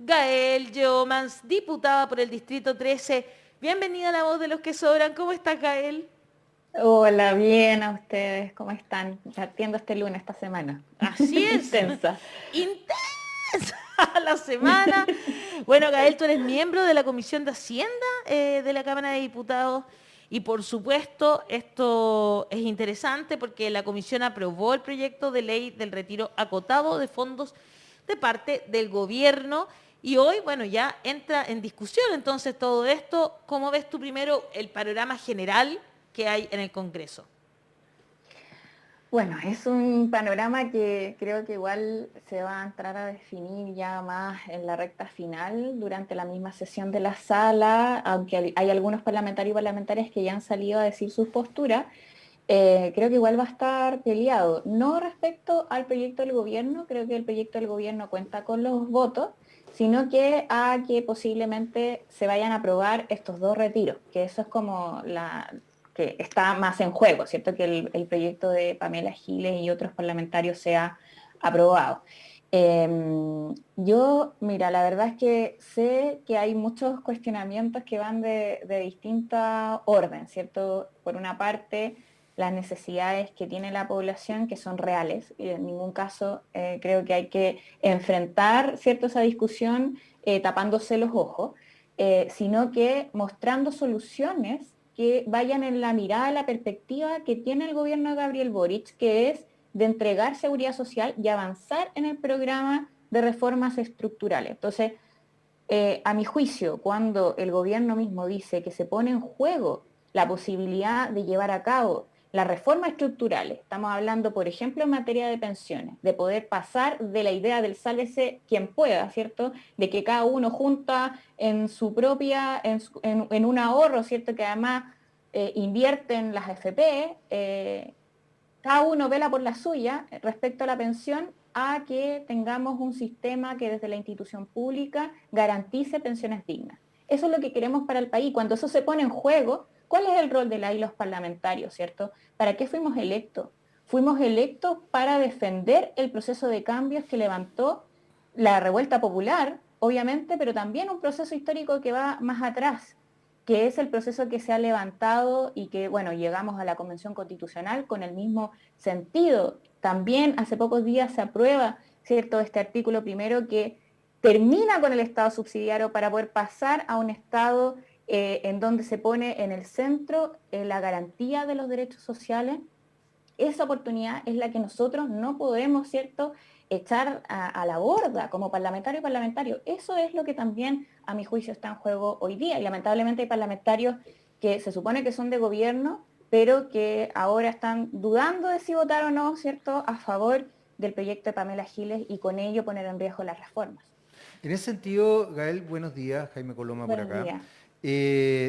Gael Yeomans, diputada por el Distrito 13. Bienvenida a La Voz de los que Sobran. ¿Cómo estás, Gael? Hola, bien a ustedes, ¿cómo están? Partiendo este lunes, esta semana. Así es, Intensa. intensa la semana. Bueno, Gael, tú eres miembro de la Comisión de Hacienda de la Cámara de Diputados y por supuesto esto es interesante porque la comisión aprobó el proyecto de ley del retiro acotado de fondos de parte del gobierno y hoy, bueno, ya entra en discusión entonces todo esto. ¿Cómo ves tú primero el panorama general que hay en el Congreso? Bueno, es un panorama que creo que igual se va a entrar a definir ya más en la recta final durante la misma sesión de la sala, aunque hay algunos parlamentarios y parlamentarias que ya han salido a decir sus posturas. Creo que igual va a estar peleado. No respecto al proyecto del gobierno, creo que el proyecto del gobierno cuenta con los votos, sino que a que posiblemente se vayan a aprobar estos dos retiros, que eso es como la que está más en juego, ¿cierto? Que el proyecto de Pamela Giles y otros parlamentarios sea aprobado. Mira, la verdad es que sé que hay muchos cuestionamientos que van de distinta orden, ¿cierto? Por una parte, las necesidades que tiene la población, que son reales, y en ningún caso creo que hay que enfrentar, ¿cierto?, esa discusión tapándose los ojos, sino que mostrando soluciones que vayan en la mirada, la perspectiva que tiene el gobierno de Gabriel Boric, que es de entregar seguridad social y avanzar en el programa de reformas estructurales. Entonces, a mi juicio, cuando el gobierno mismo dice que se pone en juego la posibilidad de llevar a cabo las reformas estructurales, estamos hablando, por ejemplo, en materia de pensiones, de poder pasar de la idea del sálvese quien pueda, ¿cierto? De que cada uno junta en su propia, en un ahorro, ¿cierto? Que además invierte en las FP, cada uno vela por la suya respecto a la pensión, a que tengamos un sistema que desde la institución pública garantice pensiones dignas. Eso es lo que queremos para el país. Cuando eso se pone en juego, ¿cuál es el rol de la y los parlamentarios, cierto? ¿Para qué fuimos electos? Fuimos electos para defender el proceso de cambios que levantó la revuelta popular, obviamente, pero también un proceso histórico que va más atrás, que es el proceso que se ha levantado y que, bueno, llegamos a la Convención Constitucional con el mismo sentido. También hace pocos días se aprueba, ¿cierto?, este artículo primero que termina con el Estado subsidiario para poder pasar a un Estado en donde se pone en el centro la garantía de los derechos sociales. Esa oportunidad es la que nosotros no podemos, ¿cierto?, echar a la borda como parlamentario y parlamentario. Eso es lo que también, a mi juicio, está en juego hoy día. Y lamentablemente hay parlamentarios que se supone que son de gobierno, pero que ahora están dudando de si votar o no, ¿cierto?, a favor del proyecto de Pamela Giles y con ello poner en riesgo las reformas. En ese sentido, Gael, buenos días, Jaime Coloma por Buenos acá. días.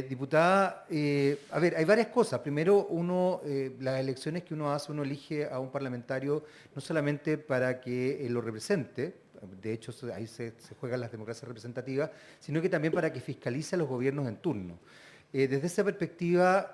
Diputada, a ver, hay varias cosas. Primero, las elecciones que uno hace, uno elige a un parlamentario no solamente para que lo represente, de hecho ahí se juegan las democracias representativas, sino que también para que fiscalice a los gobiernos en turno. Desde esa perspectiva,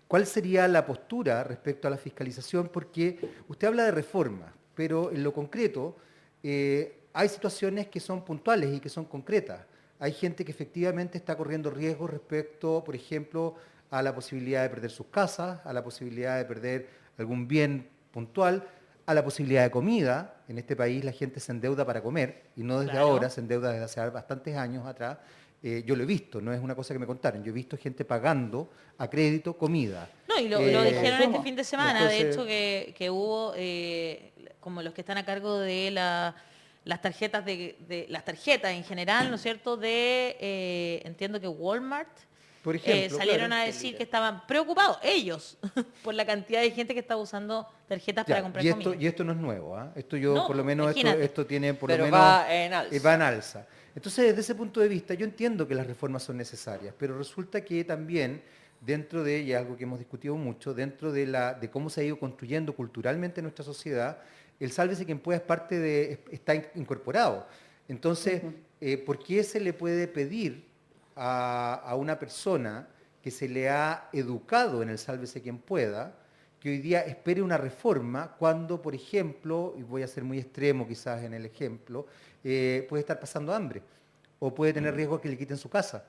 ¿cuál sería la postura respecto a la fiscalización? Porque usted habla de reformas, pero en lo concreto hay situaciones que son puntuales y que son concretas. Hay gente que efectivamente está corriendo riesgos respecto, por ejemplo, a la posibilidad de perder sus casas, a la posibilidad de perder algún bien puntual, a la posibilidad de comida. En este país la gente se endeuda para comer y no desde ahora, Claro. se endeuda desde hace bastantes años atrás. Yo lo he visto, no es una cosa que me contaron. Yo he visto gente pagando a crédito comida. No, y lo De dijeron este consumo. fin de semana, de Entonces, hecho, que hubo como los que están a cargo de las tarjetas las tarjetas en general, ¿no es cierto? Entiendo que Walmart por ejemplo, salieron claro. a decir que estaban preocupados ellos por la cantidad de gente que está usando tarjetas para Ya, comprar comida. y esto no es nuevo, ¿ah? Esto yo, No, por lo pues, menos, imagínate. esto tiene, por lo Pero menos, va en va en alza. alza. Entonces, desde ese punto de vista, yo entiendo que las reformas son necesarias, pero resulta que también, dentro de, y algo que hemos discutido mucho, dentro de cómo se ha ido construyendo culturalmente nuestra sociedad, el sálvese quien pueda es parte de, está incorporado. Entonces, Ujú. ¿por qué se le puede pedir a una persona que se le ha educado en el sálvese quien pueda, que hoy día espere una reforma cuando, por ejemplo, y voy a ser muy extremo quizás en el ejemplo, puede estar pasando hambre o puede tener riesgo que le quiten su casa.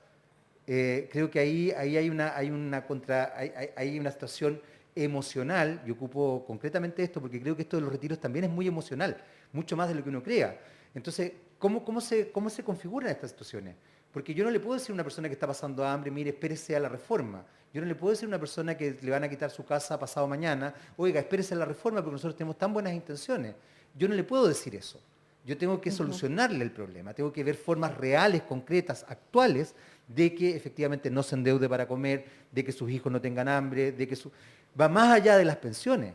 Creo que ahí hay una situación emocional, y ocupo concretamente esto porque creo que esto de los retiros también es muy emocional, mucho más de lo que uno crea. Entonces, ¿cómo se configuran estas situaciones? Porque yo no le puedo decir a una persona que está pasando hambre, mire, espérese a la reforma. Yo no le puedo decir a una persona que le van a quitar su casa pasado mañana, oiga, espérese a la reforma porque nosotros tenemos tan buenas intenciones. Yo no le puedo decir eso. Yo tengo que solucionarle el problema, tengo que ver formas reales, concretas, actuales, de que efectivamente no se endeude para comer, de que sus hijos no tengan hambre, va más allá de las pensiones.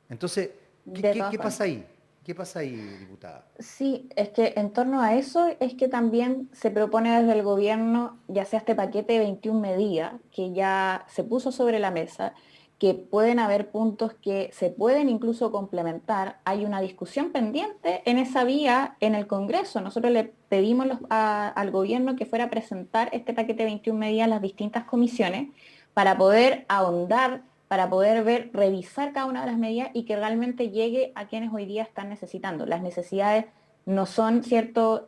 Entonces, De todas qué formas. pasa ahí? ¿Qué pasa ahí, diputada? Sí, es que en torno a eso es que también se propone desde el gobierno, ya sea este paquete de 21 medidas que ya se puso sobre la mesa, que pueden haber puntos que se pueden incluso complementar. Hay una discusión pendiente en esa vía en el Congreso. Nosotros le pedimos al gobierno que fuera a presentar este paquete de 21 medidas a las distintas comisiones para poder ahondar, para poder ver, revisar cada una de las medidas y que realmente llegue a quienes hoy día están necesitando. Las necesidades no son, cierto,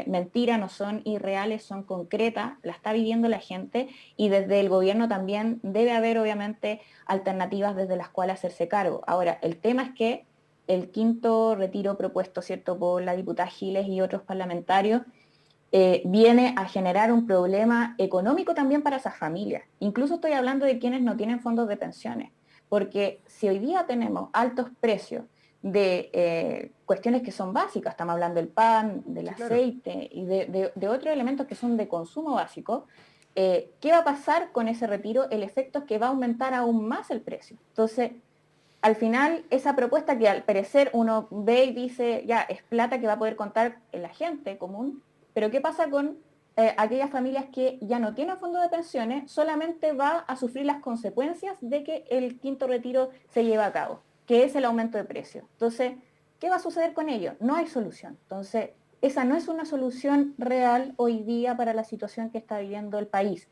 mentira, no son irreales, son concretas, la está viviendo la gente y desde el gobierno también debe haber, obviamente, alternativas desde las cuales hacerse cargo. Ahora, el tema es que el quinto retiro propuesto, cierto, por la diputada Giles y otros parlamentarios, viene a generar un problema económico también para esas familias. Incluso estoy hablando de quienes no tienen fondos de pensiones, porque si hoy día tenemos altos precios de cuestiones que son básicas, estamos hablando del pan, del Sí, claro. aceite y de otros elementos que son de consumo básico, ¿qué va a pasar con ese retiro? El efecto es que va a aumentar aún más el precio. Entonces, al final, esa propuesta que al parecer uno ve y dice, ya, es plata que va a poder contar la gente común, pero ¿qué pasa con aquellas familias que ya no tienen fondo de pensiones? Solamente va a sufrir las consecuencias de que el quinto retiro se lleve a cabo, que es el aumento de precio. Entonces, ¿qué va a suceder con ello? No hay solución. Entonces, esa no es una solución real hoy día para la situación que está viviendo el país.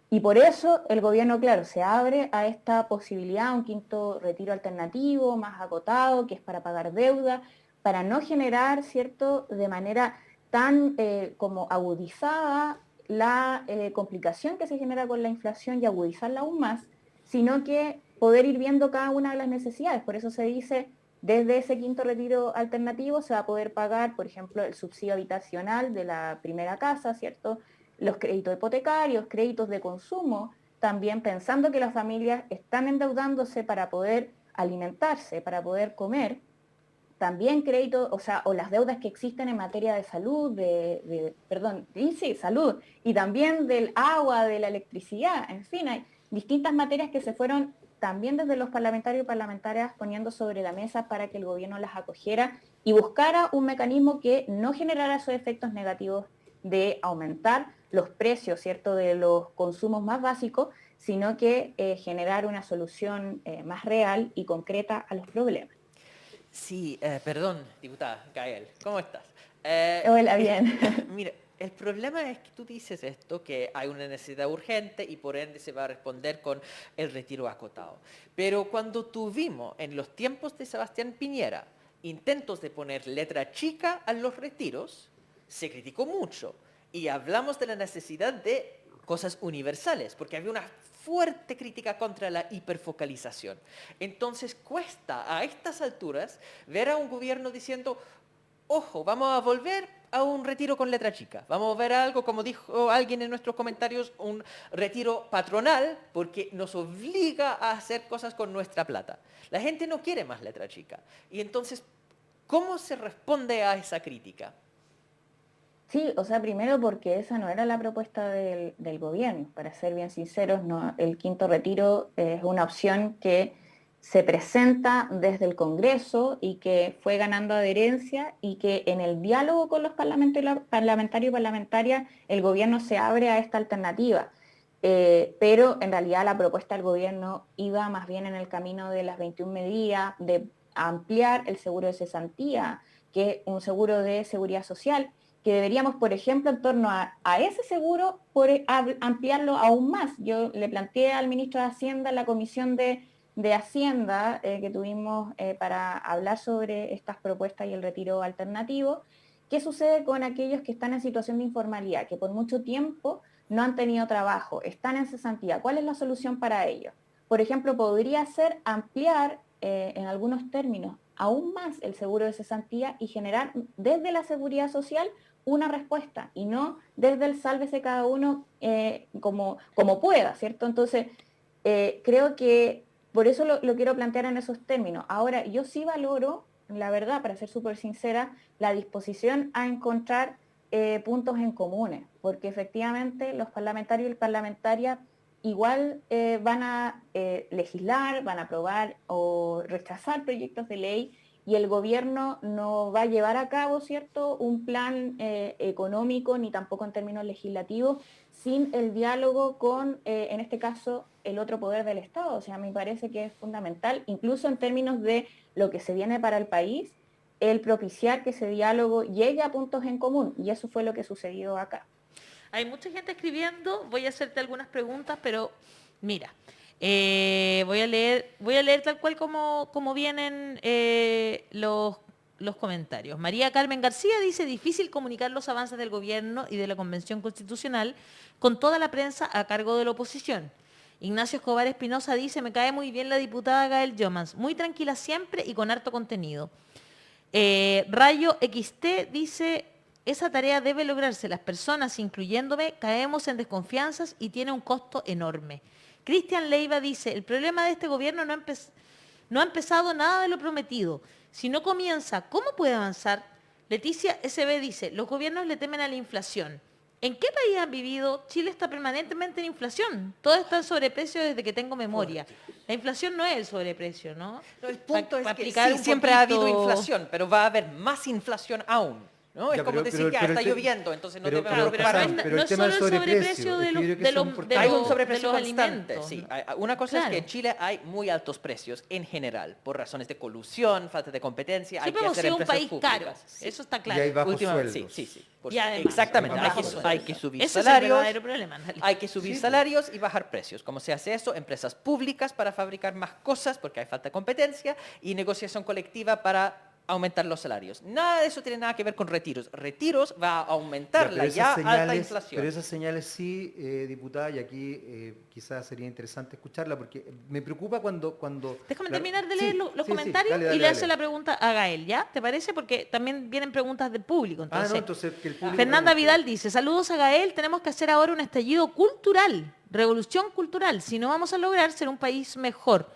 Y por eso el gobierno, claro, se abre a esta posibilidad, un quinto retiro alternativo, más acotado, que es para pagar deuda, para no generar, ¿cierto?, de manera tan como agudizada la complicación que se genera con la inflación y agudizarla aún más, sino que poder ir viendo cada una de las necesidades. Por eso se dice, desde ese quinto retiro alternativo se va a poder pagar, por ejemplo, el subsidio habitacional de la primera casa, ¿cierto?, los créditos hipotecarios, créditos de consumo, también pensando que las familias están endeudándose para poder alimentarse, para poder comer, también créditos, o sea, o las deudas que existen en materia de salud, perdón, sí, salud, y también del agua, de la electricidad, en fin, hay distintas materias que se fueron también desde los parlamentarios y parlamentarias poniendo sobre la mesa para que el gobierno las acogiera y buscara un mecanismo que no generara esos efectos negativos de aumentar los precios, ¿cierto?, de los consumos más básicos, sino que generar una solución más real y concreta a los problemas. Sí, perdón, diputada Gael, ¿cómo estás? Hola, bien. Mira, el problema es que tú dices esto, que hay una necesidad urgente y por ende se va a responder con el retiro acotado. Pero cuando tuvimos en los tiempos de Sebastián Piñera intentos de poner letra chica a los retiros, se criticó mucho y hablamos de la necesidad de cosas universales, porque había una fuerte crítica contra la hiperfocalización. Entonces cuesta a estas alturas ver a un gobierno diciendo, ojo, vamos a volver a un retiro con letra chica. Vamos a ver algo, como dijo alguien en nuestros comentarios, un retiro patronal, porque nos obliga a hacer cosas con nuestra plata. La gente no quiere más letra chica. Y entonces, ¿cómo se responde a esa crítica? Sí, o sea, primero porque esa no era la propuesta del gobierno, para ser bien sinceros, no, el quinto retiro es una opción que se presenta desde el Congreso y que fue ganando adherencia y que en el diálogo con los parlamentarios y parlamentarias el gobierno se abre a esta alternativa. Pero en realidad la propuesta del gobierno iba más bien en el camino de las 21 medidas, de ampliar el seguro de cesantía, que es un seguro de seguridad social, que deberíamos, por ejemplo, en torno a ese seguro, ampliarlo aún más. Yo le planteé al ministro de Hacienda en la comisión de Hacienda que tuvimos para hablar sobre estas propuestas y el retiro alternativo. ¿Qué sucede con aquellos que están en situación de informalidad, que por mucho tiempo no han tenido trabajo, están en cesantía? ¿Cuál es la solución para ellos? Por ejemplo, podría ser ampliar en algunos términos aún más el seguro de cesantía y generar desde la seguridad social una respuesta y no desde el sálvese cada uno como pueda, ¿cierto? Entonces, creo que por eso lo quiero plantear en esos términos. Ahora, yo sí valoro, la verdad, para ser súper sincera, la disposición a encontrar puntos en comunes, porque efectivamente los parlamentarios y parlamentarias igual van a legislar, van a aprobar o rechazar proyectos de ley y el gobierno no va a llevar a cabo, ¿cierto?, un plan económico ni tampoco en términos legislativos sin el diálogo con, en este caso, el otro poder del Estado. O sea, me parece que es fundamental, incluso en términos de lo que se viene para el país, el propiciar que ese diálogo llegue a puntos en común, y eso fue lo que sucedió acá. Hay mucha gente escribiendo, voy a hacerte algunas preguntas, pero mira, voy a leer tal cual como vienen los comentarios. María Carmen García dice, difícil comunicar los avances del gobierno y de la Convención Constitucional con toda la prensa a cargo de la oposición. Ignacio Escobar Espinosa dice, me cae muy bien la diputada Gael Yomans, muy tranquila siempre y con harto contenido. Rayo XT dice, esa tarea debe lograrse, las personas, incluyéndome, caemos en desconfianzas y tiene un costo enorme. Cristian Leiva dice, el problema de este gobierno no ha empezado nada de lo prometido. Si no comienza, ¿cómo puede avanzar? Leticia SB dice, los gobiernos le temen a la inflación. ¿En qué país han vivido? Chile está permanentemente en inflación. Todo está en sobreprecio desde que tengo memoria. La inflación no es el sobreprecio, ¿no? No, el punto es que sí, siempre ha habido inflación, pero va a haber más inflación aún. ¿No? Es como decir que está lloviendo, entonces no debe haber preocuparnos. Pero el tema del sobreprecio de hay un sobreprecio los constante. alimentos. Sí. Una cosa es que en Chile hay muy altos precios en general, por razones de colusión, falta de competencia. Siempre hemos sido un país caro, eso está claro. Y hay bajos sueldos. Sí. Y además, exactamente, hay que subir ese salarios. Es el verdadero problema, hay que subir salarios y bajar precios. ¿Cómo se hace eso? Empresas públicas para fabricar más cosas porque hay falta de competencia y negociación colectiva para aumentar los salarios. Nada de eso tiene nada que ver con retiros. Retiros va a aumentar la alta inflación. Pero esas señales sí, diputada, y aquí quizás sería interesante escucharla, porque me preocupa cuando... Déjame terminar de leer los comentarios y le hace la pregunta a Gael, ¿ya? ¿Te parece? Porque también vienen preguntas del público. Entonces, que el público Fernanda pregunte. Vidal dice, saludos a Gael, tenemos que hacer ahora un estallido cultural, revolución cultural, si no vamos a lograr ser un país mejor.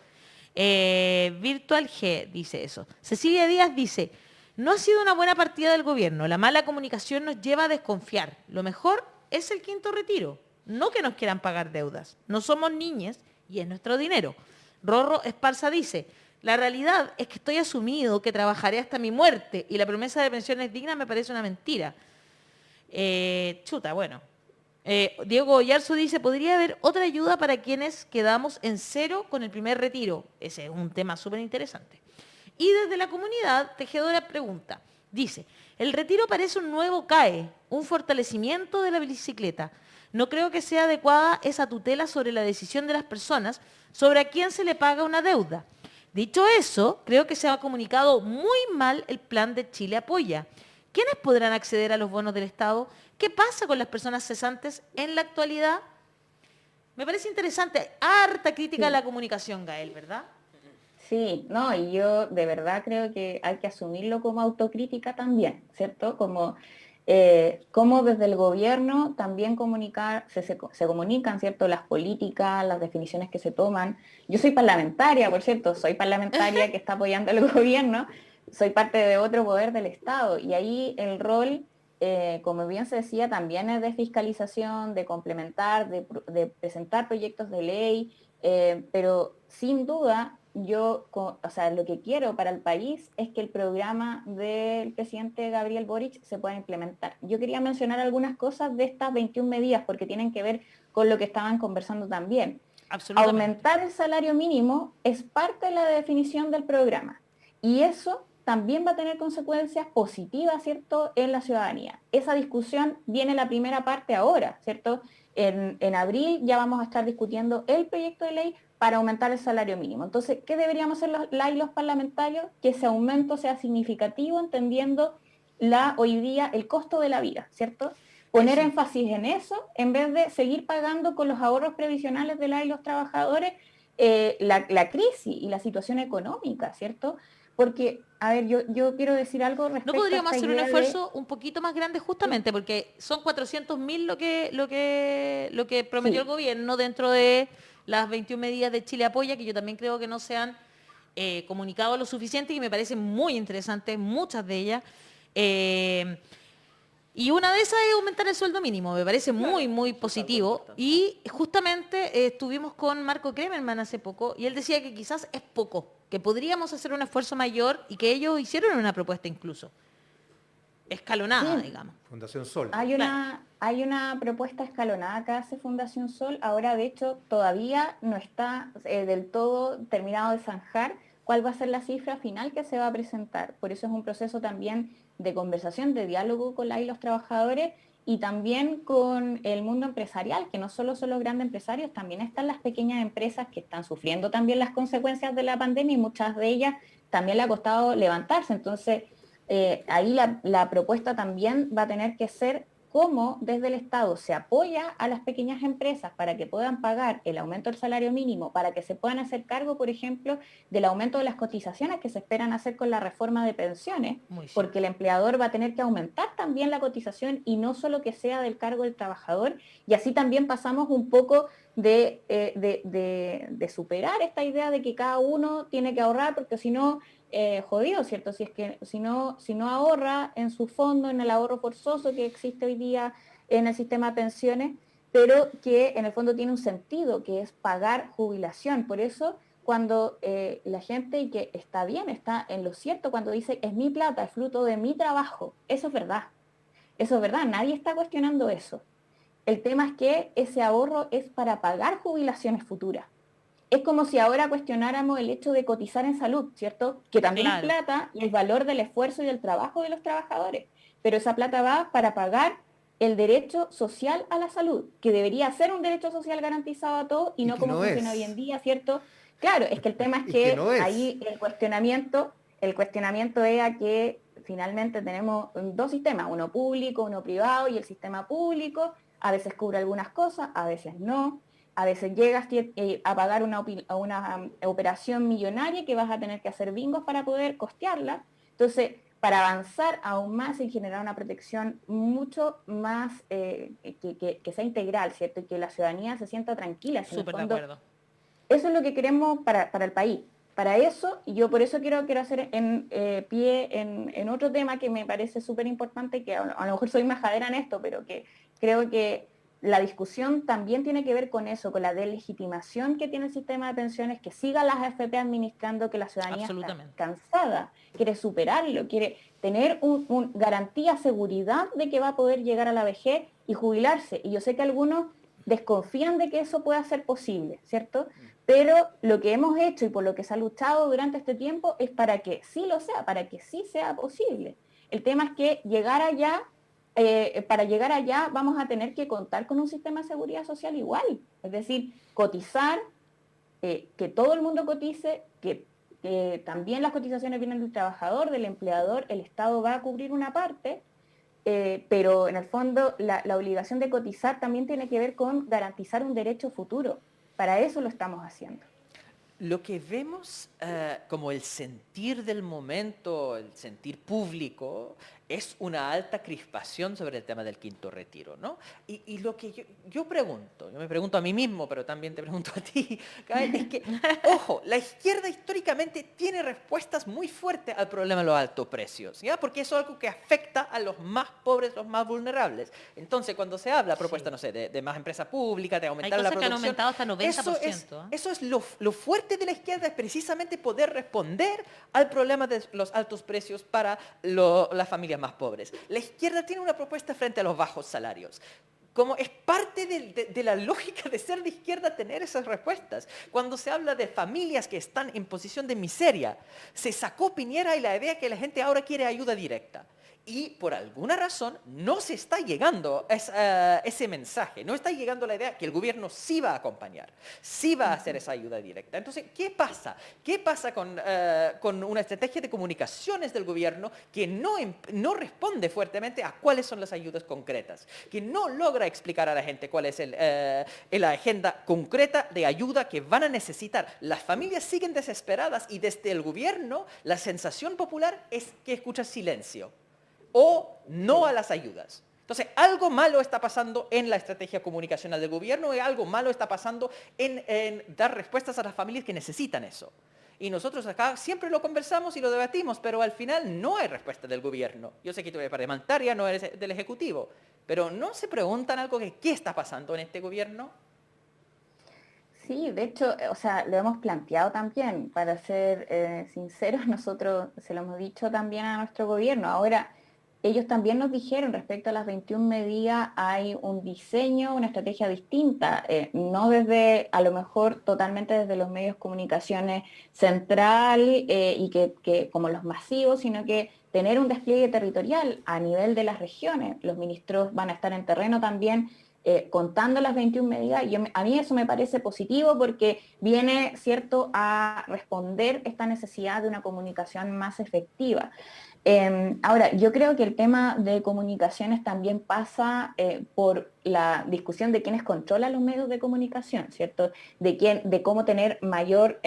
Virtual G dice eso. Cecilia Díaz dice, no ha sido una buena partida del gobierno, la mala comunicación nos lleva a desconfiar. Lo mejor es el quinto retiro, no que nos quieran pagar deudas. No somos niñas y es nuestro dinero. Rorro Esparza dice, la realidad es que estoy asumido que trabajaré hasta mi muerte y la promesa de pensiones dignas me parece una mentira. Bueno. Diego Oyarzo dice, ¿podría haber otra ayuda para quienes quedamos en cero con el primer retiro? Ese es un tema súper interesante. Y desde la comunidad, Tejedora pregunta, dice, el retiro parece un nuevo CAE, un fortalecimiento de la bicicleta. No creo que sea adecuada esa tutela sobre la decisión de las personas sobre a quién se le paga una deuda. Dicho eso, creo que se ha comunicado muy mal el plan de Chile Apoya. ¿Quiénes podrán acceder a los bonos del Estado? ¿Qué pasa con las personas cesantes en la actualidad? Me parece interesante. Harta crítica a la comunicación, Gael, ¿verdad? Sí, no, y yo de verdad creo que hay que asumirlo como autocrítica también, ¿cierto? Como desde el gobierno también se comunican, ¿cierto? Las políticas, las definiciones que se toman. Yo soy parlamentaria, por cierto, soy parlamentaria que está apoyando al gobierno, soy parte de otro poder del Estado, y ahí el rol, como bien se decía, también es de fiscalización, de complementar, de presentar proyectos de ley, pero sin duda lo que quiero para el país es que el programa del presidente Gabriel Boric se pueda implementar. Yo quería mencionar algunas cosas de estas 21 medidas porque tienen que ver con lo que estaban conversando también. Aumentar el salario mínimo es parte de la definición del programa y eso también va a tener consecuencias positivas, ¿cierto?, en la ciudadanía. Esa discusión viene la primera parte ahora, ¿cierto? En abril ya vamos a estar discutiendo el proyecto de ley para aumentar el salario mínimo. Entonces, ¿qué deberíamos hacer los parlamentarios? Que ese aumento sea significativo, entendiendo hoy día el costo de la vida, ¿cierto? Poner Eso. énfasis en eso, en vez de seguir pagando con los ahorros previsionales de los trabajadores la crisis y la situación económica, ¿cierto? Porque, a ver, yo quiero decir algo ¿No respecto a podríamos esta hacer un idea esfuerzo un poquito más grande justamente porque son 400.000 lo que prometió el sí, gobierno dentro de las 21 medidas de Chile Apoya, que yo también creo que no se han comunicado lo suficiente y me parecen muy interesantes, muchas de ellas. Eh, y una de esas es aumentar el sueldo mínimo, me parece muy, muy eso es algo positivo. importante. Y justamente estuvimos con Marco Kremerman hace poco y él decía que quizás es poco, que podríamos hacer un esfuerzo mayor y que ellos hicieron una propuesta incluso, escalonada, sí, digamos. Fundación Sol. Claro. hay una propuesta escalonada que hace Fundación Sol. Ahora, de hecho, todavía no está del todo terminado de zanjar cuál va a ser la cifra final que se va a presentar. Por eso es un proceso también de conversación, de diálogo con la y los trabajadores y también con el mundo empresarial, que no solo son los grandes empresarios, también están las pequeñas empresas que están sufriendo también las consecuencias de la pandemia y muchas de ellas también le ha costado levantarse. Entonces, ahí la propuesta también va a tener que ser cómo desde el Estado se apoya a las pequeñas empresas para que puedan pagar el aumento del salario mínimo, para que se puedan hacer cargo, por ejemplo, del aumento de las cotizaciones que se esperan hacer con la reforma de pensiones, Muy cierto. porque el empleador va a tener que aumentar también la cotización y no solo que sea del cargo del trabajador, y así también pasamos un poco de superar esta idea de que cada uno tiene que ahorrar, porque si no jodido, ¿cierto? Si es que si no ahorra en su fondo, en el ahorro forzoso que existe hoy día en el sistema de pensiones, pero que en el fondo tiene un sentido, que es pagar jubilación. Por eso, cuando la gente, y que está bien, está en lo cierto, cuando dice, es mi plata, es fruto de mi trabajo, eso es verdad, nadie está cuestionando eso. El tema es que ese ahorro es para pagar jubilaciones futuras. Es como si ahora cuestionáramos el hecho de cotizar en salud, ¿cierto? Que también es Claro, plata y el valor del esfuerzo y del trabajo de los trabajadores. Pero esa plata va para pagar el derecho social a la salud, que debería ser un derecho social garantizado a todos y Y no que como no funciona hoy en es. día, ¿cierto? Claro, es que el tema es Y que que no es. ahí el cuestionamiento es a que finalmente tenemos dos sistemas, uno público, uno privado, y el sistema público a veces cubre algunas cosas, a veces no. A veces llegas a pagar una operación millonaria que vas a tener que hacer bingos para poder costearla. Entonces, para avanzar aún más y generar una protección mucho más que sea integral, ¿cierto? Y que la ciudadanía se sienta tranquila. Si en el súper de fondo, acuerdo. eso es lo que queremos para el país. Para eso, y yo por eso quiero hacer pie en otro tema que me parece súper importante, que a lo mejor soy majadera en esto, pero que creo que la discusión también tiene que ver con eso, con la deslegitimación que tiene el sistema de pensiones, que siga las AFP administrando, que la ciudadanía está Absolutamente. cansada, quiere superarlo, quiere tener garantía, seguridad de que va a poder llegar a la vejez y jubilarse. Y yo sé que algunos desconfían de que eso pueda ser posible, ¿cierto? Pero lo que hemos hecho y por lo que se ha luchado durante este tiempo es para que sí lo sea, para que sí sea posible. El tema es que para llegar allá vamos a tener que contar con un sistema de seguridad social igual, es decir, cotizar, que todo el mundo cotice, que también las cotizaciones vienen del trabajador, del empleador, el Estado va a cubrir una parte, pero en el fondo la obligación de cotizar también tiene que ver con garantizar un derecho futuro. Para eso lo estamos haciendo. Lo que vemos como el sentir del momento, el sentir público, es una alta crispación sobre el tema del quinto retiro, ¿no? Y lo que yo me pregunto a mí mismo, pero también te pregunto a ti, Gael, es que, ojo, la izquierda históricamente tiene respuestas muy fuertes al problema de los altos precios, ¿ya? Porque eso es algo que afecta a los más pobres, los más vulnerables. Entonces, cuando se habla, propuesta, Sí. no sé, de más empresa pública, de Hay aumentar la cosas que han producción, aumentado hasta 90%. eso es lo fuerte de la izquierda, es precisamente poder responder al problema de los altos precios para las familias más pobres. La izquierda tiene una propuesta frente a los bajos salarios. Como es parte de la lógica de ser de izquierda tener esas respuestas. Cuando se habla de familias que están en posición de miseria, se sacó Piñera y la idea que la gente ahora quiere ayuda directa. Y por alguna razón no se está llegando ese mensaje, no está llegando la idea que el gobierno sí va a acompañar, sí va a hacer esa ayuda directa. Entonces, ¿qué pasa? ¿Qué pasa con una estrategia de comunicaciones del gobierno que no responde fuertemente a cuáles son las ayudas concretas? Que no logra explicar a la gente cuál es la agenda concreta de ayuda que van a necesitar. Las familias siguen desesperadas y desde el gobierno la sensación popular es que escucha silencio o no a las ayudas. Entonces, algo malo está pasando en la estrategia comunicacional del gobierno y algo malo está pasando en dar respuestas a las familias que necesitan eso. Y nosotros acá siempre lo conversamos y lo debatimos, pero al final no hay respuesta del gobierno. Yo sé que tú eres parlamentaria, no eres del Ejecutivo, pero ¿no se preguntan algo que qué está pasando en este gobierno? Sí, de hecho, o sea, lo hemos planteado también, para ser sinceros, nosotros se lo hemos dicho también a nuestro gobierno. Ahora, ellos también nos dijeron respecto a las 21 medidas, hay un diseño, una estrategia distinta, no desde, a lo mejor totalmente desde los medios de comunicaciones central y que como los masivos, sino que tener un despliegue territorial a nivel de las regiones. Los ministros van a estar en terreno también contando las 21 medidas. A mí eso me parece positivo porque viene, ¿cierto?, a responder esta necesidad de una comunicación más efectiva. Ahora, yo creo que el tema de comunicaciones también pasa por la discusión de quiénes controlan los medios de comunicación, ¿cierto? De cómo tener mayor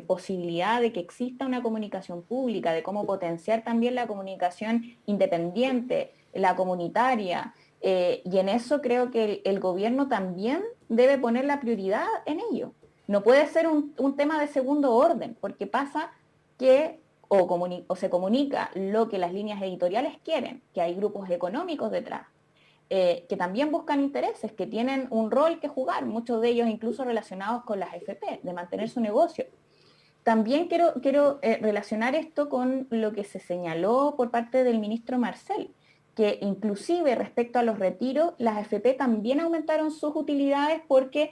posibilidad de que exista una comunicación pública, de cómo potenciar también la comunicación independiente, la comunitaria. Y en eso creo que el gobierno también debe poner la prioridad en ello. No puede ser un tema de segundo orden, porque pasa que o se comunica lo que las líneas editoriales quieren, que hay grupos económicos detrás, que también buscan intereses, que tienen un rol que jugar, muchos de ellos incluso relacionados con las AFP, de mantener su negocio. También quiero relacionar esto con lo que se señaló por parte del ministro Marcel, que inclusive respecto a los retiros, las AFP también aumentaron sus utilidades porque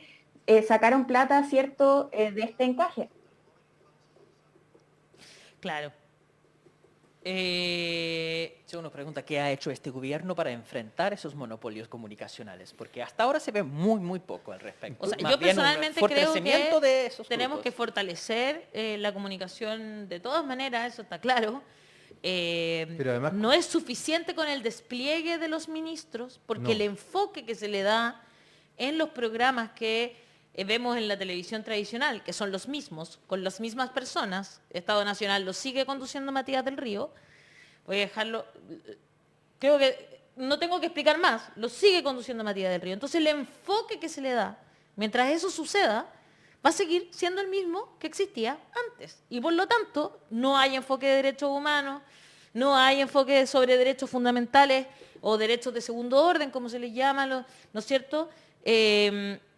sacaron plata, ¿cierto?, de este encaje. Claro. Si uno pregunta qué ha hecho este gobierno para enfrentar esos monopolios comunicacionales, porque hasta ahora se ve muy, muy poco al respecto. O sea, Más yo bien un personalmente creo fortalecimiento que de esos tenemos que grupos. fortalecer la comunicación de todas maneras, eso está claro. Pero además, No es suficiente con el despliegue de los ministros, porque No. el enfoque que se le da en los programas que vemos en la televisión tradicional, que son los mismos, con las mismas personas, Estado Nacional lo sigue conduciendo Matías del Río, voy a dejarlo, creo que no tengo que explicar más, lo sigue conduciendo Matías del Río. Entonces el enfoque que se le da, mientras eso suceda, va a seguir siendo el mismo que existía antes. Y por lo tanto, no hay enfoque de derechos humanos, no hay enfoque sobre derechos fundamentales o derechos de segundo orden, como se les llama, ¿no es cierto?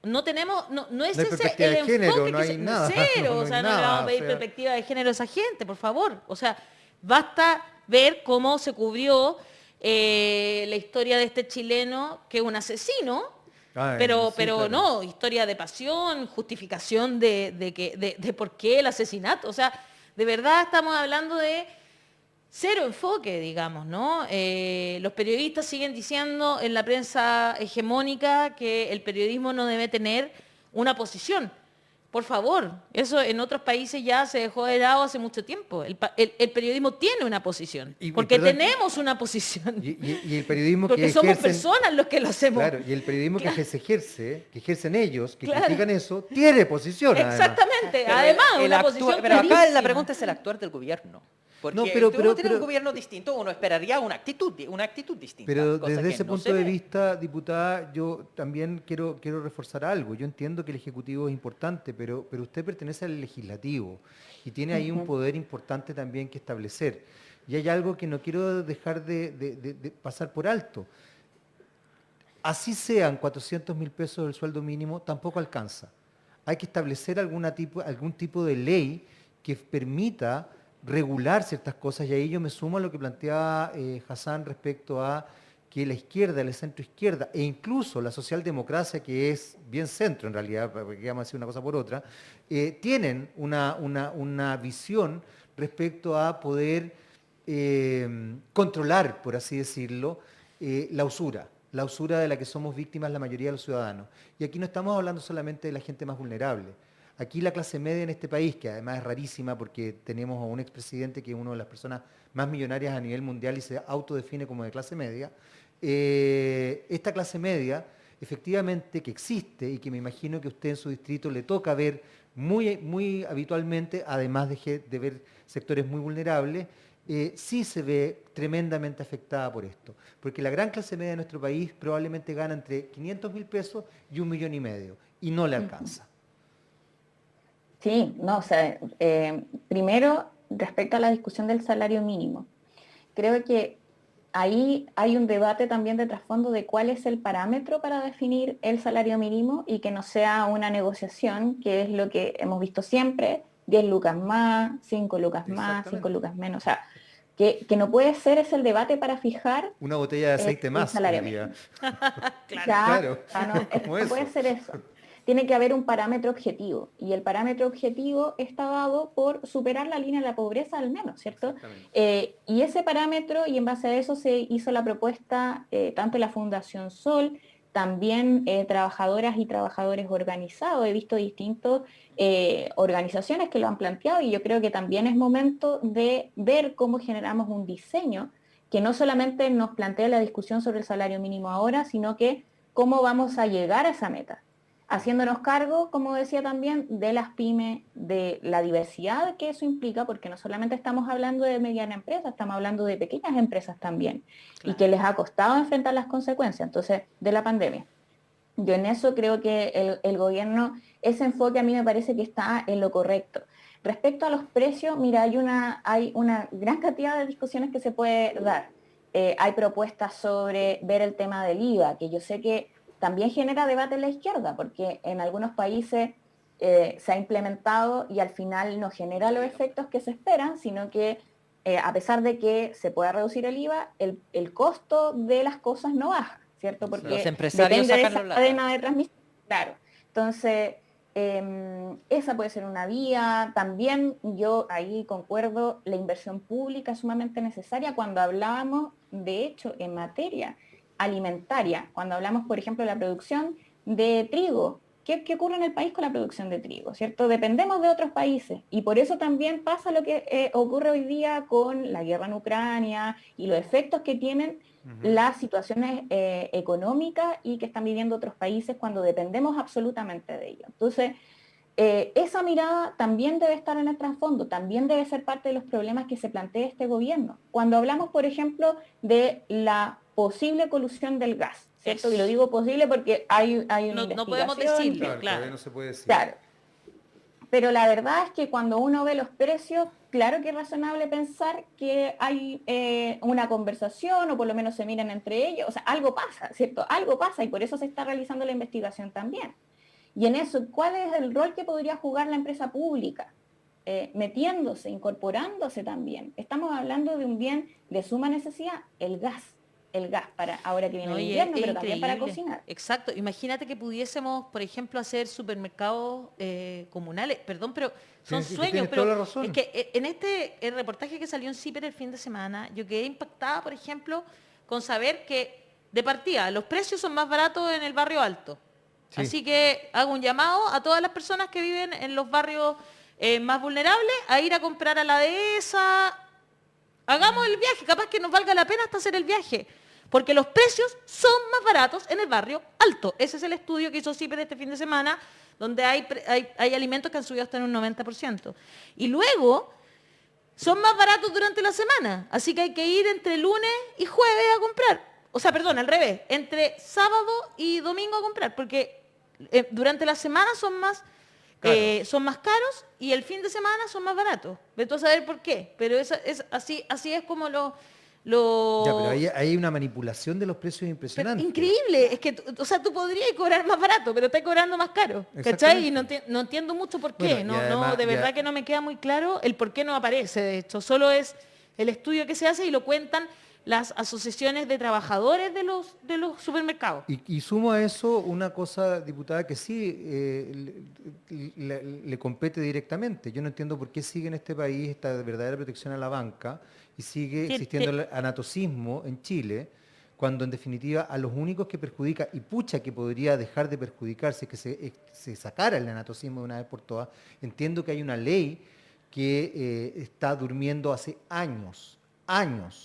No tenemos, no es no hay ese perspectiva el de enfoque género, que no hay nada. cero, no o hay sea, no le nada, vamos a pedir o sea. perspectiva de género a esa gente, por favor. O sea, basta ver cómo se cubrió la historia de este chileno que es un asesino, Ah, pero, sí, pero claro. no, historia de pasión, justificación de por qué el asesinato. O sea, de verdad estamos hablando de cero enfoque, digamos, ¿no? Los periodistas siguen diciendo en la prensa hegemónica que el periodismo no debe tener una posición. Por favor, eso en otros países ya se dejó de lado hace mucho tiempo. El periodismo tiene una posición, porque perdón, tenemos una posición. y el periodismo Porque que somos ejercen, personas los que lo hacemos. claro, y el periodismo Claro. que se ejerce, que ejercen ellos, que Claro. critican eso, tiene posición además. Exactamente, Pero además, el una actua- posición Pero acá clarísima. la pregunta es el actuar del gobierno. Porque No, si pero- uno tiene pero- un gobierno distinto, uno esperaría una actitud distinta. Pero cosa desde que ese no punto se de ve. vista, diputada, yo también quiero reforzar algo. Yo entiendo que el Ejecutivo es importante, pero usted pertenece al Legislativo y tiene ahí un poder importante también que establecer. Y hay algo que no quiero dejar de pasar por alto. Así sean 400.000 pesos del sueldo mínimo, tampoco alcanza. Hay que establecer algún tipo de ley que permita regular ciertas cosas, y ahí yo me sumo a lo que planteaba Hassan respecto a que la izquierda, la centroizquierda e incluso la socialdemocracia, que es bien centro en realidad, porque vamos a decir una cosa por otra, tienen una visión respecto a poder controlar, por así decirlo, la usura de la que somos víctimas la mayoría de los ciudadanos. Y aquí no estamos hablando solamente de la gente más vulnerable. Aquí la clase media en este país, que además es rarísima porque tenemos a un expresidente que es una de las personas más millonarias a nivel mundial y se autodefine como de clase media, esta clase media, efectivamente que existe y que me imagino que a usted en su distrito le toca ver muy habitualmente, además de ver sectores muy vulnerables, sí se ve tremendamente afectada por esto. Porque la gran clase media de nuestro país probablemente gana entre 500.000 pesos y 1,5 millones y no le alcanza. Sí, no, o sea, primero, respecto a la discusión del salario mínimo, creo que ahí hay un debate también de trasfondo de cuál es el parámetro para definir el salario mínimo y que no sea una negociación, que es lo que hemos visto siempre, 10 lucas más, 5 lucas más, 5 lucas menos, o sea, que no puede ser ese el debate para fijar una botella de aceite el más. salario mínimo. Claro. No puede ser eso. Tiene que haber un parámetro objetivo y el parámetro objetivo está dado por superar la línea de la pobreza al menos, ¿cierto? Y ese parámetro, y en base a eso se hizo la propuesta tanto la Fundación Sol, también trabajadoras y trabajadores organizados. He visto distintas organizaciones que lo han planteado y yo creo que también es momento de ver cómo generamos un diseño que no solamente nos plantea la discusión sobre el salario mínimo ahora, sino que cómo vamos a llegar a esa meta, haciéndonos cargo, como decía también, de las pymes, de la diversidad que eso implica, porque no solamente estamos hablando de mediana empresa, estamos hablando de pequeñas empresas también, claro, y que les ha costado enfrentar las consecuencias, entonces, de la pandemia. Yo en eso creo que el gobierno, ese enfoque a mí me parece que está en lo correcto. Respecto a los precios, mira, hay una gran cantidad de discusiones que se puede dar. Hay propuestas sobre ver el tema del IVA, que yo sé que también genera debate en la izquierda, porque en algunos países se ha implementado y al final no genera los efectos que se esperan, sino que a pesar de que se pueda reducir el IVA, el costo de las cosas no baja, ¿cierto? Porque los empresarios depende sacan de esa cadena de transmisión. Claro. Entonces, esa puede ser una vía. También yo ahí concuerdo, la inversión pública es sumamente necesaria cuando hablábamos, de hecho, en materia alimentaria, cuando hablamos, por ejemplo, de la producción de trigo. ¿Qué ocurre en el país con la producción de trigo? ¿Cierto? Dependemos de otros países y por eso también pasa lo que ocurre hoy día con la guerra en Ucrania y los efectos que tienen las situaciones económicas y que están viviendo otros países cuando dependemos absolutamente de ellos. Entonces, esa mirada también debe estar en el trasfondo, también debe ser parte de los problemas que se plantea este gobierno. Cuando hablamos, por ejemplo, de la posible colusión del gas, ¿cierto? Y lo digo posible porque hay una investigación. No podemos decirlo, claro. No se puede decir. Claro. Pero la verdad es que cuando uno ve los precios, claro que es razonable pensar que hay una conversación o por lo menos se miran entre ellos. O sea, algo pasa, ¿cierto? Algo pasa y por eso se está realizando la investigación también. Y en eso, ¿cuál es el rol que podría jugar la empresa pública? Metiéndose, incorporándose también. Estamos hablando de un bien de suma necesidad, el gas, para ahora que viene el invierno, pero también para cocinar. Exacto. Imagínate que pudiésemos, por ejemplo, hacer supermercados comunales. Perdón, pero son sueños. Pero es que en este reportaje que salió en CIPER el fin de semana, yo quedé impactada, por ejemplo, con saber que de partida los precios son más baratos en el barrio alto. Sí. Así que hago un llamado a todas las personas que viven en los barrios más vulnerables a ir a comprar a la dehesa. Hagamos el viaje, capaz que nos valga la pena hasta hacer el viaje, porque los precios son más baratos en el barrio alto. Ese es el estudio que hizo CIPER este fin de semana, donde hay alimentos que han subido hasta en un 90%. Y luego son más baratos durante la semana, así que hay que ir entre lunes y jueves a comprar. O sea, perdón, al revés, entre sábado y domingo a comprar, porque durante la semana son más caros y el fin de semana son más baratos. Vete a saber por qué, pero así es como lo... Ya, pero hay una manipulación de los precios impresionante. Pero increíble, es que tú podrías cobrar más barato, pero estás cobrando más caro, ¿cachai? Y no entiendo mucho por qué, bueno, además, de verdad que no me queda muy claro el por qué no aparece, de hecho, solo es el estudio que se hace y lo cuentan las asociaciones de trabajadores de los supermercados. Y sumo a eso una cosa, diputada, que sí le compete directamente. Yo no entiendo por qué sigue en este país esta verdadera protección a la banca y sigue Sí, existiendo el anatocismo en Chile, cuando en definitiva a los únicos que perjudica, y pucha que podría dejar de perjudicarse, que se sacara el anatocismo de una vez por todas. Entiendo que hay una ley que está durmiendo hace años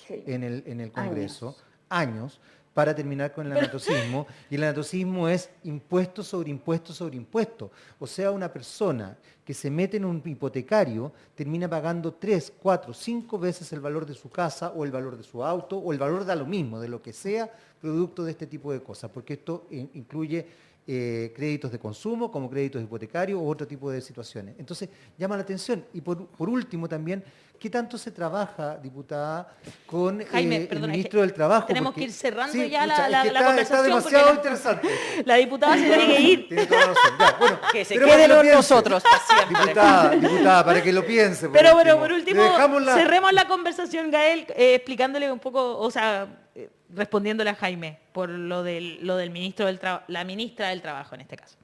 Sí, en el Congreso, años. años, para terminar con el anatocismo, y el anatocismo es impuesto sobre impuesto sobre impuesto. O sea, una persona que se mete en un hipotecario termina pagando 3, 4, 5 veces el valor de su casa o el valor de su auto o el valor de lo mismo, de lo que sea, producto de este tipo de cosas, porque esto incluye créditos de consumo, como créditos hipotecarios u otro tipo de situaciones. Entonces, llama la atención. Y por último también, ¿qué tanto se trabaja, diputada, con Jaime, el perdona, ministro del Trabajo? tenemos Porque- que ir cerrando sí, ya pucha, la es que conversación. está porque demasiado interesante. la diputada se tiene que ir. Tiene toda la razón. Ya, bueno, Que se pero para quede lo con piense. nosotros para siempre. Diputada, para que lo piense. Pero por último, Le dejamos cerremos la conversación, Gael, explicándole un poco, o sea, respondiéndole a Jaime por lo del ministro la ministra del Trabajo en este caso.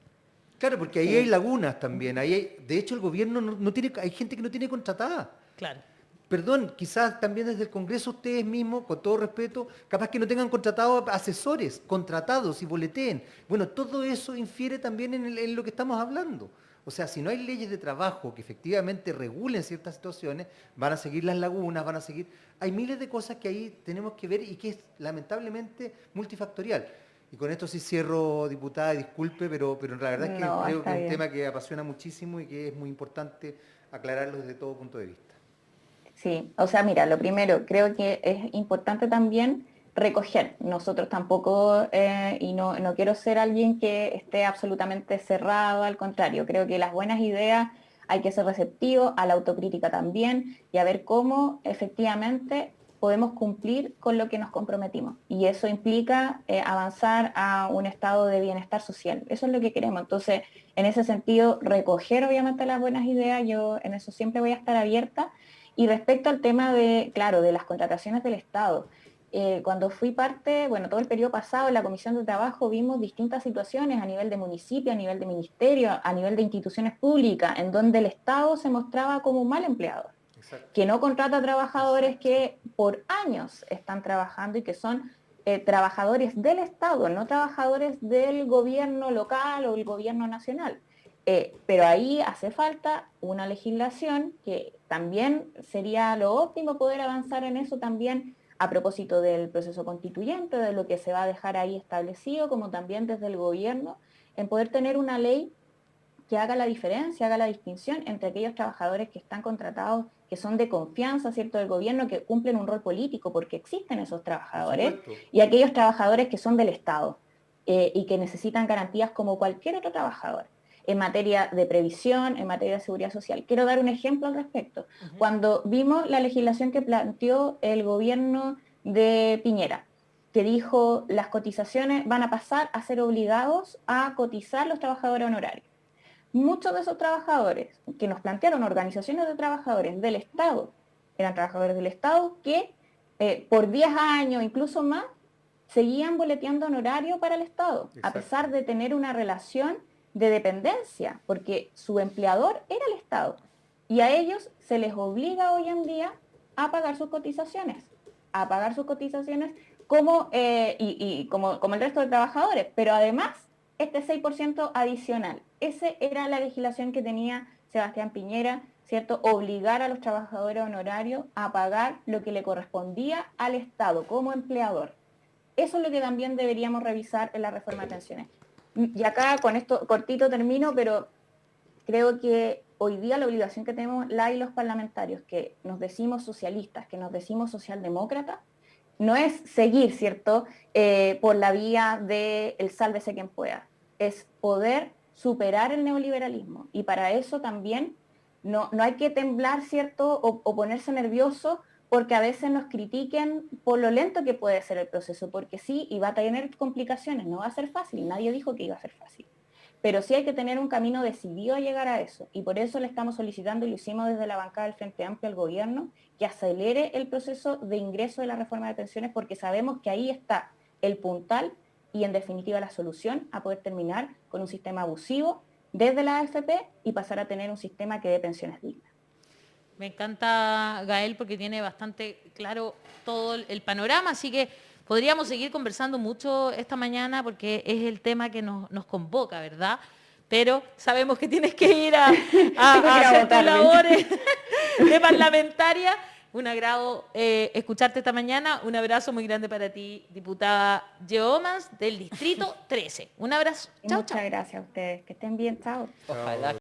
Claro, porque ahí hay lagunas también. De hecho, el gobierno no tiene, hay gente que no tiene contratada. Claro. Perdón, quizás también desde el Congreso ustedes mismos, con todo respeto, capaz que no tengan contratados asesores, contratados y boleteen. Bueno, todo eso infiere también en lo que estamos hablando. O sea, si no hay leyes de trabajo que efectivamente regulen ciertas situaciones, van a seguir las lagunas, van a seguir... Hay miles de cosas que ahí tenemos que ver y que es lamentablemente multifactorial. Y con esto sí cierro, diputada, disculpe, pero la verdad es que No, creo está que es un bien. tema que apasiona muchísimo y que es muy importante aclararlo desde todo punto de vista. Sí, o sea, mira, lo primero, creo que es importante también recoger. Nosotros tampoco, y no quiero ser alguien que esté absolutamente cerrado, al contrario, creo que las buenas ideas hay que ser receptivo, a la autocrítica también, y a ver cómo efectivamente podemos cumplir con lo que nos comprometimos. Y eso implica avanzar a un estado de bienestar social. Eso es lo que queremos. Entonces, en ese sentido, recoger obviamente las buenas ideas, yo en eso siempre voy a estar abierta. Y respecto al tema de, claro, de las contrataciones del Estado, cuando fui parte, bueno, todo el periodo pasado en la Comisión de Trabajo vimos distintas situaciones a nivel de municipio, a nivel de ministerio, a nivel de instituciones públicas, en donde el Estado se mostraba como un mal empleador, Exacto. que no contrata trabajadores que por años están trabajando y que son trabajadores del Estado, no trabajadores del gobierno local o el gobierno nacional. Pero ahí hace falta una legislación que también sería lo óptimo poder avanzar en eso también a propósito del proceso constituyente, de lo que se va a dejar ahí establecido, como también desde el gobierno, en poder tener una ley que haga la diferencia, haga la distinción entre aquellos trabajadores que están contratados, que son de confianza, ¿cierto?, del gobierno, que cumplen un rol político, porque existen esos trabajadores, y aquellos trabajadores que son del Estado y que necesitan garantías como cualquier otro trabajador en materia de previsión, en materia de seguridad social. Quiero dar un ejemplo al respecto. Cuando vimos la legislación que planteó el gobierno de Piñera, que dijo las cotizaciones van a pasar a ser obligados a cotizar los trabajadores honorarios. Muchos de esos trabajadores que nos plantearon organizaciones de trabajadores del Estado, eran trabajadores del Estado que por 10 años, incluso más, seguían boleteando honorario para el Estado, Exacto. a pesar de tener una relación de dependencia, porque su empleador era el Estado. Y a ellos se les obliga hoy en día a pagar sus cotizaciones, como, como el resto de trabajadores, pero además este 6% adicional. Esa era la legislación que tenía Sebastián Piñera, ¿cierto? Obligar a los trabajadores honorarios a pagar lo que le correspondía al Estado como empleador. Eso es lo que también deberíamos revisar en la reforma de pensiones. Y acá con esto cortito termino, pero creo que hoy día la obligación que tenemos la y los parlamentarios, que nos decimos socialistas, que nos decimos socialdemócratas, no es seguir, ¿cierto?, por la vía del sálvese quien pueda, es poder superar el neoliberalismo. Y para eso también no hay que temblar, ¿cierto?, o ponerse nervioso porque a veces nos critiquen por lo lento que puede ser el proceso, porque sí, y va a tener complicaciones, no va a ser fácil, nadie dijo que iba a ser fácil. pero sí hay que tener un camino decidido a llegar a eso. Y por eso le estamos solicitando, y lo hicimos desde la bancada del Frente Amplio al gobierno, que acelere el proceso de ingreso de la reforma de pensiones, porque sabemos que ahí está el puntal y en definitiva la solución a poder terminar con un sistema abusivo desde la AFP y pasar a tener un sistema que dé pensiones dignas. Me encanta Gael porque tiene bastante claro todo el panorama, así que podríamos seguir conversando mucho esta mañana porque es el tema que nos convoca, ¿verdad? Pero sabemos que tienes que ir a hacer tus labores de parlamentaria. Un agrado escucharte esta mañana. Un abrazo muy grande para ti, diputada Yeomans del Distrito 13. Un abrazo. Y muchas gracias a ustedes. Que estén bien. Chao. Ojalá